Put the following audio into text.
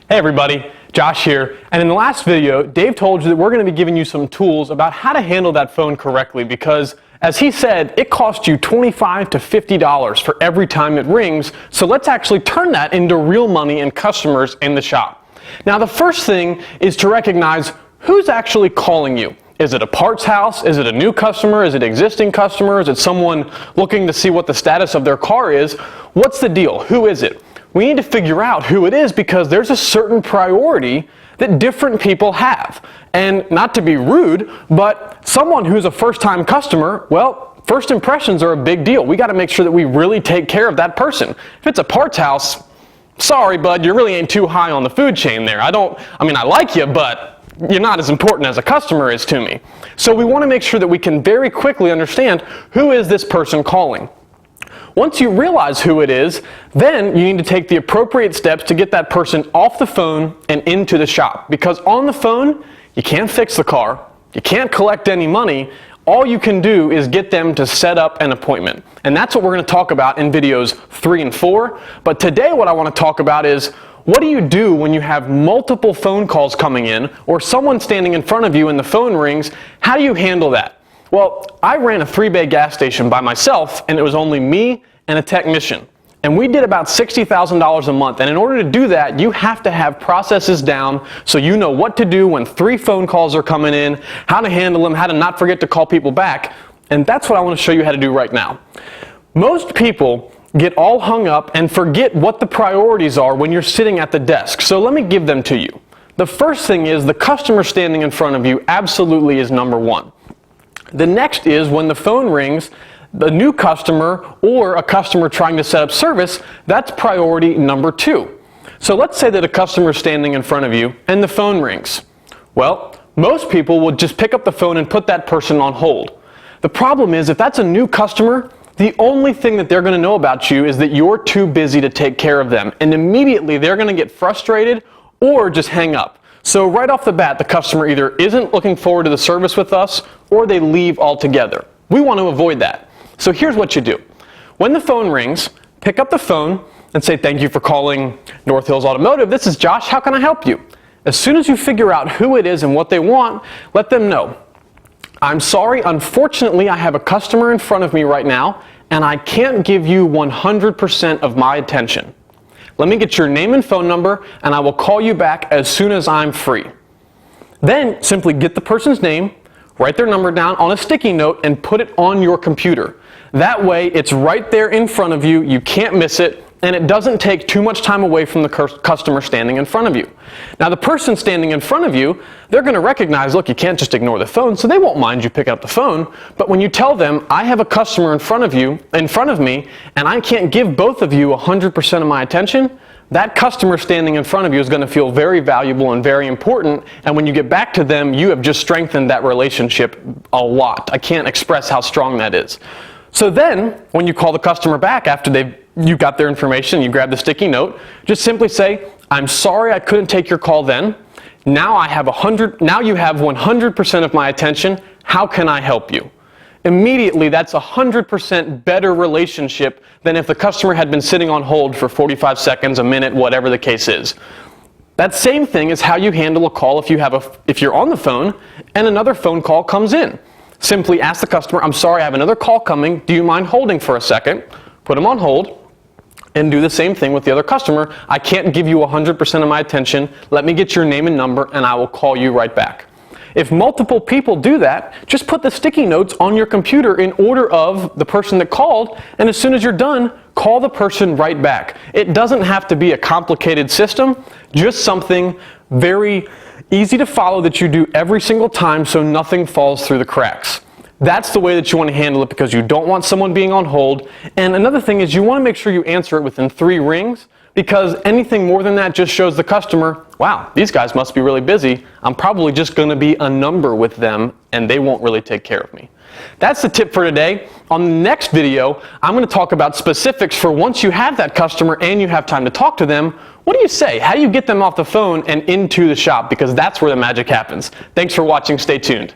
Hey everybody, Josh here, and in the last video, Dave told you that we're going to be giving you some tools about how to handle that phone correctly because, as he said, it costs you $25 to $50 for every time it rings, so let's actually turn that into real money and customers in the shop. Now the first thing is to recognize who's actually calling you. Is it a parts house? Is it a new customer? Is it an existing customer? Is it someone looking to see what the status of their car is? What's the deal? Who is it? We need to figure out who it is because there's a certain priority that different people have. And not to be rude, but someone who's a first-time customer, well, first impressions are a big deal. We got to make sure that we really take care of that person. If it's a parts house, sorry, bud, you really ain't too high on the food chain there. I like you, but you're not as important as a customer is to me. So we want to make sure that we can very quickly understand who is this person calling. Once you realize who it is, then you need to take the appropriate steps to get that person off the phone and into the shop. Because on the phone, you can't fix the car, you can't collect any money, all you can do is get them to set up an appointment. And that's what we're going to talk about in videos 3 and 4. But today what I want to talk about is, what do you do when you have multiple phone calls coming in or someone standing in front of you and the phone rings? How do you handle that? Well, I ran a 3-bay gas station by myself, and it was only me and a technician. And we did about $60,000 a month. And in order to do that, you have to have processes down so you know what to do when 3 phone calls are coming in, how to handle them, how to not forget to call people back. And that's what I want to show you how to do right now. Most people get all hung up and forget what the priorities are when you're sitting at the desk. So let me give them to you. The first thing is the customer standing in front of you absolutely is number one. The next is when the phone rings, the new customer or a customer trying to set up service, that's priority number 2. So let's say that a customer is standing in front of you and the phone rings. Well, most people will just pick up the phone and put that person on hold. The problem is if that's a new customer, the only thing that they're going to know about you is that you're too busy to take care of them. And immediately they're going to get frustrated or just hang up. So right off the bat, the customer either isn't looking forward to the service with us or they leave altogether. We want to avoid that. So here's what you do. When the phone rings, pick up the phone and say, "Thank you for calling North Hills Automotive. This is Josh. How can I help you?" As soon as you figure out who it is and what they want, let them know. "I'm sorry, unfortunately, I have a customer in front of me right now, and I can't give you 100% of my attention. Let me get your name and phone number, and I will call you back as soon as I'm free." Then simply get the person's name, write their number down on a sticky note, and put it on your computer. That way, it's right there in front of you, you can't miss it, and it doesn't take too much time away from the customer standing in front of you. Now, the person standing in front of you, they're going to recognize, look, you can't just ignore the phone, so they won't mind you picking up the phone. But when you tell them, "I have a customer in front of me, and I can't give both of you 100% of my attention," that customer standing in front of you is going to feel very valuable and very important. And when you get back to them, you have just strengthened that relationship a lot. I can't express how strong that is. So then, when you call the customer back after you got their information, you grab the sticky note, just simply say, "I'm sorry I couldn't take your call then. Now you have 100% of my attention. How can I help you?" Immediately, that's a 100% better relationship than if the customer had been sitting on hold for 45 seconds, a minute, whatever the case is. That same thing is how you handle a call if you're on the phone and another phone call comes in. Simply ask the customer, "I'm sorry, I have another call coming. Do you mind holding for a second?" Put them on hold. And do the same thing with the other customer. "I can't give you 100% of my attention. Let me get your name and number and I will call you right back." If multiple people do that, just put the sticky notes on your computer in order of the person that called, and as soon as you're done, call the person right back. It doesn't have to be a complicated system, just something very easy to follow that you do every single time so nothing falls through the cracks. That's the way that you want to handle it because you don't want someone being on hold. And another thing is you want to make sure you answer it within 3 rings because anything more than that just shows the customer, wow, these guys must be really busy. I'm probably just going to be a number with them and they won't really take care of me. That's the tip for today. On the next video, I'm going to talk about specifics for once you have that customer and you have time to talk to them. What do you say? How do you get them off the phone and into the shop? Because that's where the magic happens. Thanks for watching. Stay tuned.